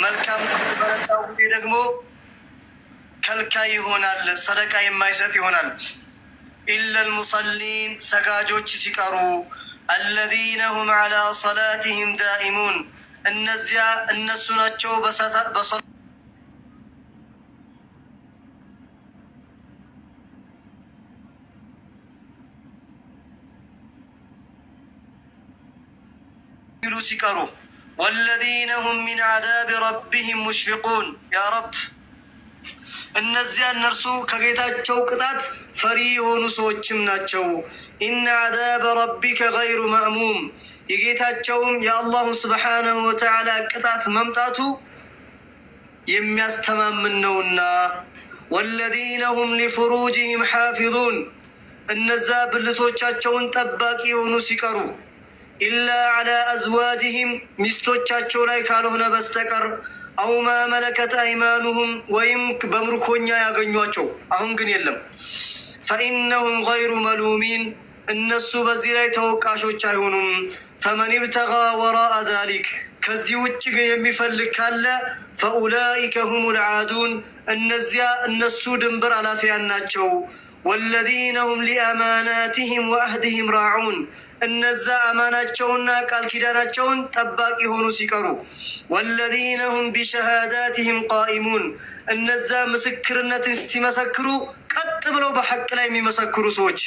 መልካም በነካው ጊዜ ደግሞ ከልካይ ይሆናል፣ ሰደቃ የማይሰጥ ይሆናል። ኢለል ሙሰሊን ሰጋጆች ሲቀሩ አለዚነ ሁም ዐላ ሰላቲሂም ዳኢሙን እነዚያ እነሱ ናቸው ሲቀሩ ወለዚነ ሁም ሚን ዐዛብ ረቢሂም ሙሽፊቁን ያ ረብ እነዚያ እነርሱ ከጌታቸው ቅጣት ፈሪ የሆኑ ሰዎችም ናቸው። ኢነ ዐዛበ ረቢከ ገይሩ መእሙም የጌታቸውም የአላሁ ስብሓነሁ ወተዓላ ቅጣት መምጣቱ የሚያስተማምን ነውና። ወለዚነ ሁም ሊፍሩጅሂም ሓፊዙን እነዛ ብልቶቻቸውን ጠባቂ የሆኑ ሲቀሩ ኢላ ዐላ አዝዋጅሂም ሚስቶቻቸው ላይ ካልሆነ በስተቀር አው ማ መለከት አይማኑሁም ወይም በምርኮኛ ያገኟቸው አሁን ግን የለም። ፈኢነሁም ገይሩ መሉሚን እነሱ በዚህ ላይ ተወቃሾች አይሆኑም። ፈመን ብተጋ ወራአ ዛሊክ ከዚህ ውጭ ግን የሚፈልግ ካለ ፈኡላኢከ ሁሙል ዓዱን እነዚያ እነሱ ድንበር አላፊያን ናቸው። ወለዚነ ሁም ሊአማናቲሂም ወአህድሂም ራዑን እነዛ አማናቸውና ቃል ኪዳናቸውን ጠባቂ ሆኑ ሲቀሩ ወለዚነ ሁም ቢሸሃዳቲሂም ቃኢሙን እነዛ ምስክርነትን ሲመሰክሩ ቀጥ ብለው በሐቅ ላይ የሚመሰክሩ ሰዎች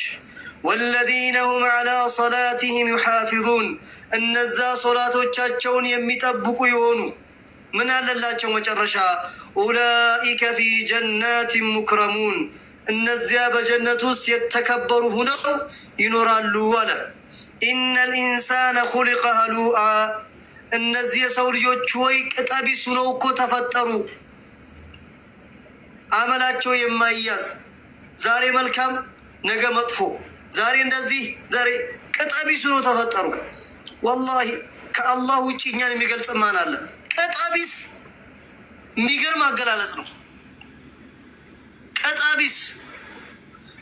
ወለዚነ ሁም ዐላ ሰላቲሂም ዩሓፊዙን እነዛ ሶላቶቻቸውን የሚጠብቁ የሆኑ ምን አለላቸው መጨረሻ ኡላኢከ ፊ ጀናቲን ሙክረሙን እነዚያ በጀነት ውስጥ የተከበሩ ሁነው ይኖራሉ አለ። ኢነል ኢንሳነ ኹሊቀ ሀሉአ እነዚህ የሰው ልጆች ወይ ቅጠቢስ ሁነው እኮ ተፈጠሩ። አመላቸው የማይያዝ ዛሬ መልካም ነገ መጥፎ፣ ዛሬ እንደዚህ ዛሬ ቅጠቢስ ሁነው ተፈጠሩ። ወላሂ ከአላህ ውጭ እኛን የሚገልጽ ማን አለ? ቅጠቢስ የሚገርም አገላለጽ ነው። ቅጠቢስ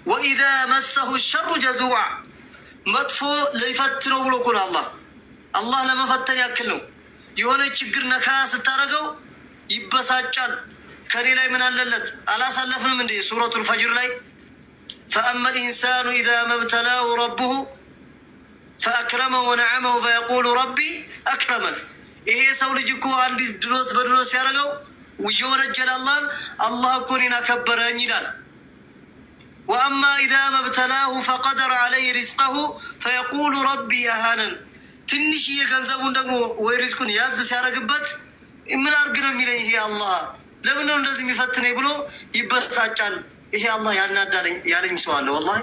ወኢዛ መሰሁ ሸሩ ጀዙዓ መጥፎ ሊፈትነው ብሎ እኮ ነው አላህ ለመፈተን ያክል ነው። የሆነ ችግር ነካ ስታደርገው ይበሳጫል። ከኔ ላይ ምን አለለት አላሳለፍንም እንዴ? ሱረቱል ፈጅር ላይ ፈአመል ኢንሳኑ ኢዛ መብተላሁ ረቡሁ ፈአክረመሁ ወነዐመሁ ፈየቁሉ ረቢ አክረመን። ይሄ ሰው ልጅ እኮ አንድ ድሎት በድሎት ሲያደርገው እየወነጀለ አላህ እኮ እኔን አከበረኝ ይላል። ወአማ ኢዛ መብተላሁ ፈቀደረ ዐለይሂ ሪዝቀሁ ፈየቁሉ ረቢ አሃነን። ትንሽዬ ገንዘቡን ደግሞ ወይ ሪዝቁን ያዝ ሲያደርግበት ምን አድርግ ነው የሚለኝ ይሄ አላህ ለምን ነው እንደዚህ የሚፈትነኝ ብሎ ይበሳጫል። ይሄ አላህ ያናዳለኝ ያለኝ ሰው አለ። ወላሂ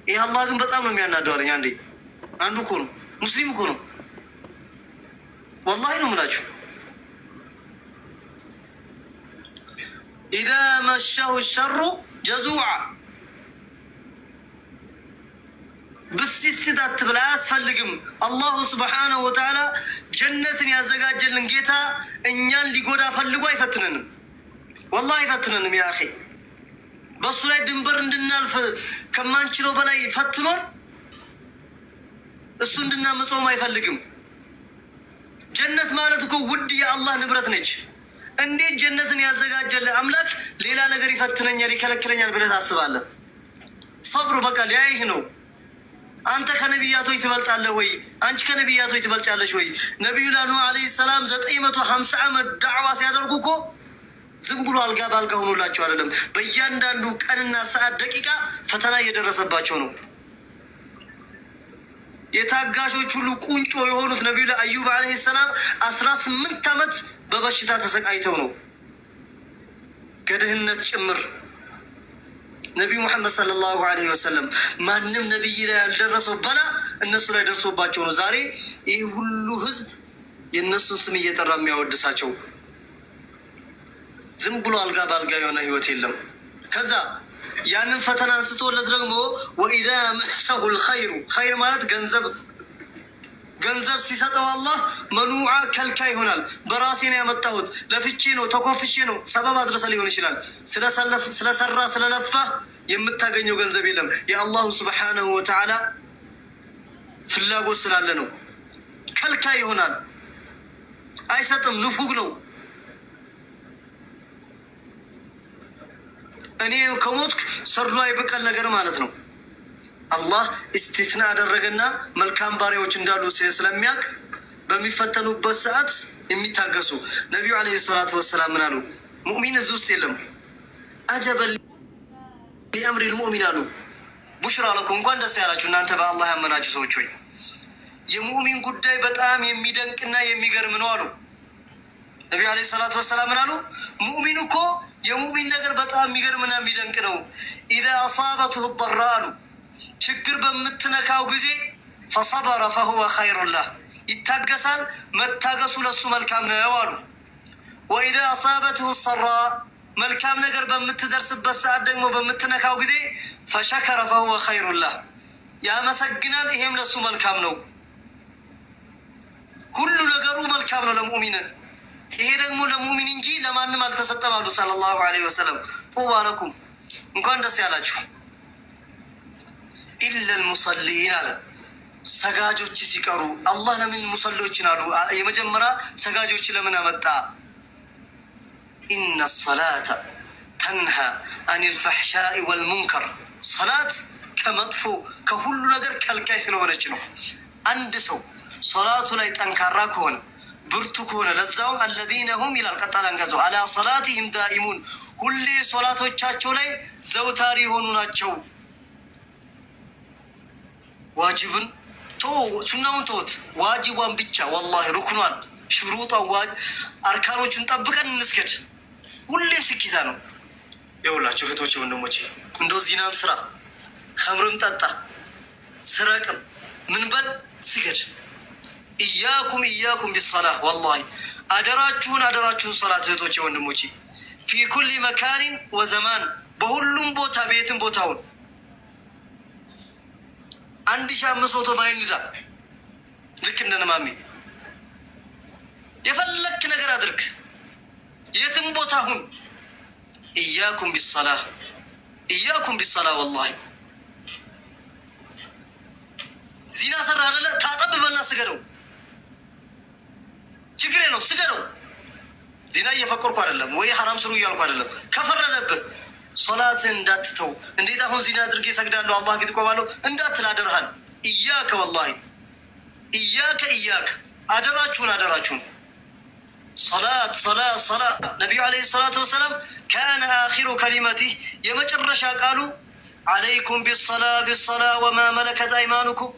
ይሄ አላህ ግን በጣም ነው የሚያናደው አለኝ። አንዱ እኮ ነው ሙስሊም እኮ ነው። ወላሂ ነው የምላችሁ። ኢዛ መሸሁ ሸሩ ጀዙዓ ብስጭት አትበል፣ አያስፈልግም። አላሁ ስብሓነሁ ወተዓላ ጀነትን ያዘጋጀልን ጌታ እኛን ሊጎዳ ፈልጎ አይፈትነንም። ወላሂ አይፈትነንም። ያ አኺ በእሱ ላይ ድንበር እንድናልፍ ከማንችለው በላይ ፈትኖን እሱ እንድናመፀውም አይፈልግም። ጀነት ማለት እኮ ውድ የአላህ ንብረት ነች። እንዴት ጀነትን ያዘጋጀልህ አምላክ ሌላ ነገር ይፈትነኛል ይከለክለኛል ብለህ ታስባለህ? ሰብሩ በቃ ሊያይህ ነው። አንተ ከነቢያቶች ትበልጣለህ ወይ? አንቺ ከነቢያቶች ትበልጫለሽ ወይ? ነቢዩ ኑህ ዓለይሂ ሰላም 950 ዓመት ዳዕዋ ሲያደርጉ እኮ ዝም ብሎ አልጋ ባልጋ ሆኖላቸው አይደለም። በእያንዳንዱ ቀንና ሰዓት ደቂቃ ፈተና እየደረሰባቸው ነው። የታጋሾች ሁሉ ቁንጮ የሆኑት ነቢዩ አዩብ ዓለይሂ ሰላም 18 ዓመት በበሽታ ተሰቃይተው ነው ከድህነት ጭምር። ነቢዩ ሙሐመድ ሰለላሁ ዐለይሂ ወሰለም ማንም ነቢይ ላይ ያልደረሰው በላ እነሱ ላይ ደርሶባቸው ነው ዛሬ ይህ ሁሉ ህዝብ የእነሱን ስም እየጠራ የሚያወድሳቸው። ዝም ብሎ አልጋ በአልጋ የሆነ ህይወት የለም። ከዛ ያንን ፈተና አንስቶለት ደግሞ ወኢዛ መሰሁ ልኸይሩ ኸይር ማለት ገንዘብ ሲሰጠው አላህ መኑዓ ከልካ ይሆናል። በራሴ ነው ያመጣሁት፣ ለፍቼ ነው ተኮፍቼ ነው ሰበብ አድረሰ ሊሆን ይችላል። ስለሰራ ስለለፋ የምታገኘው ገንዘብ የለም። የአላሁ ስብሓነሁ ወተዓላ ፍላጎት ስላለ ነው። ከልካ ይሆናል፣ አይሰጥም፣ ንፉግ ነው። እኔ ከሞትክ ሰርዶ አይበቀል ነገር ማለት ነው። አላህ እስቲትና አደረገና መልካም ባሪያዎች እንዳሉ ስለሚያውቅ በሚፈተኑበት ሰዓት የሚታገሱ ነቢዩ ዓለይሂ ሰላቱ ወሰላም ምን አሉ? ሙእሚን እዚህ ውስጥ የለም። አጀበል ሊአምሪ ልሙእሚን አሉ። ቡሽራ ለኩም፣ እንኳን ደስ ያላችሁ እናንተ በአላህ ያመናችሁ ሰዎች ሆይ፣ የሙእሚን ጉዳይ በጣም የሚደንቅና የሚገርም ነው አሉ ነቢዩ ዓለይሂ ሰላቱ ወሰላም ምን አሉ? ሙእሚን እኮ የሙእሚን ነገር በጣም የሚገርምና የሚደንቅ ነው። ኢዛ አሳበትሁ ضራ አሉ፣ ችግር በምትነካው ጊዜ ፈሰበረ ፈሁወ ኸይሩላህ፣ ይታገሳል፣ መታገሱ ለሱ መልካም ነው አሉ። ወኢዛ አሳበትሁ ሰራ፣ መልካም ነገር በምትደርስበት ሰዓት ደግሞ በምትነካው ጊዜ ፈሸከረ ፈሁወ ኸይሩላህ፣ ያመሰግናል፣ ይሄም ለሱ መልካም ነው። ሁሉ ነገሩ መልካም ነው ለሙእሚን። ይሄ ደግሞ ለሙእሚን እንጂ ለማንም አልተሰጠም አሉ ሰለላሁ ዐለይሂ ወሰለም። ጡባ ለኩም፣ እንኳን ደስ ያላችሁ። ኢለል ሙሰሊን አለ፣ ሰጋጆች ሲቀሩ። አላህ ለምን ሙሰሊዎችን አሉ? የመጀመሪያ ሰጋጆች ለምን አመጣ? ኢነ ሰላተ ተንሃ አኒል ፈሕሻኢ ወልሙንከር፣ ሰላት ከመጥፎ ከሁሉ ነገር ከልካይ ስለሆነች ነው። አንድ ሰው ሶላቱ ላይ ጠንካራ ከሆነ ብርቱ ከሆነ ለዛውም አለዚነ ሁም ይላል ቀጣል አንቀጸው አላ ሰላቲሂም ዳኢሙን፣ ሁሌ ሶላቶቻቸው ላይ ዘውታሪ የሆኑ ናቸው። ዋጅብን ሱናውን ተውት፣ ዋጅቧን ብቻ ወላሂ ሩክኗን ሽሩጧን አርካኖቹን ጠብቀን እንስገድ፣ ሁሌም ስኪታ ነው። የሁላችሁ እህቶቼ ወንድሞቼ፣ እንደው ዚናም ስራ፣ ከምርም ጠጣ፣ ስረቅም ምን በል ስገድ። ኢያኩም ቢሰላህ፣ ወላሂ አደራችሁን ሶላት እህቶቼ ወንድሞቼ፣ ፊ ኩሊ መካኒን ወዘማን፣ በሁሉም ቦታ ቤትም ቦታውን 1500 ማይል ንዳ፣ ልክ እንደነማሚ የፈለክ ነገር አድርግ፣ የትም ቦታ ሁን። ኢያኩም ቢሰላህ ወላሂ። ዚና ሰራ አይደለ? ታጠብ በልና ስገደው፣ ችግር የለውም ስገደው። ዚና እየፈቀርኩ አይደለም ወይ ሐራም ስሩ እያልኩ አይደለም። ከፈረደብህ ሶላትን እንዳትተው። እንዴት አሁን ዚና አድርጌ ሰግዳለሁ አላህ ፊት ቆማለሁ እንዳትል አደርሃን። ኢያከ ወላሂ ኢያከ አደራችሁን ሶላት። ነቢዩ ዓለይሂ ሰላቱ ወሰላም ካነ አኺሩ ከሊመቲህ፣ የመጨረሻ ቃሉ ዓለይኩም ቢሰላ ወማ መለከት አይማኑኩም፣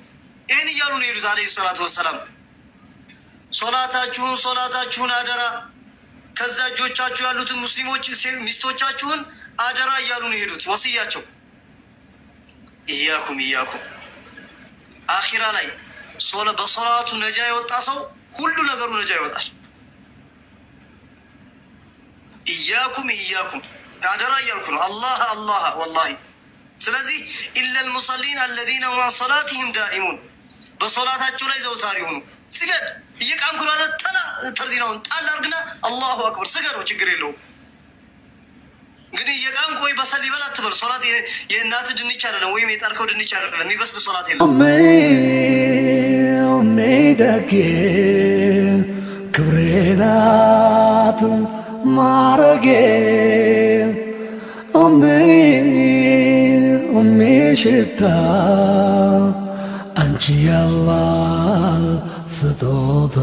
ይህን እያሉ ነው የሄዱት ዓለይሂ ሰላቱ ወሰላም። ሶላታችሁን አደራ፣ ከዛ እጆቻችሁ ያሉትን ሙስሊሞች ሚስቶቻችሁን አደራ እያሉ ነው የሄዱት ወስያቸው። ኢያኩም አኺራ ላይ በሶላቱ ነጃ የወጣ ሰው ሁሉ ነገሩ ነጃ ይወጣል። ኢያኩም አደራ እያልኩ ነው። አላህ ወላሂ። ስለዚህ ኢለል ሙሰሊን አለዚነ ሁም ዐን ሰላቲሂም ዳኢሙን፣ በሶላታቸው ላይ ዘውታሪ ሆኑ። ስገድ፣ እየቃምኩ ነው ተርዚናውን ጣል አድርግና አላሁ አክበር ስገደው፣ ችግር የለውም። እንግዲህ እየቃምኩ ወይ በሰል ይበል አትበል። ሶላት የእናት ድንች አይደለም ወይም የጣርከው ድንች አይደለም። የሚበስል ሶላት የለም። ደጌ ክብሬ ናት ማረጌ ኡሚ ሽታ አንቺ ያላህ ስጦታ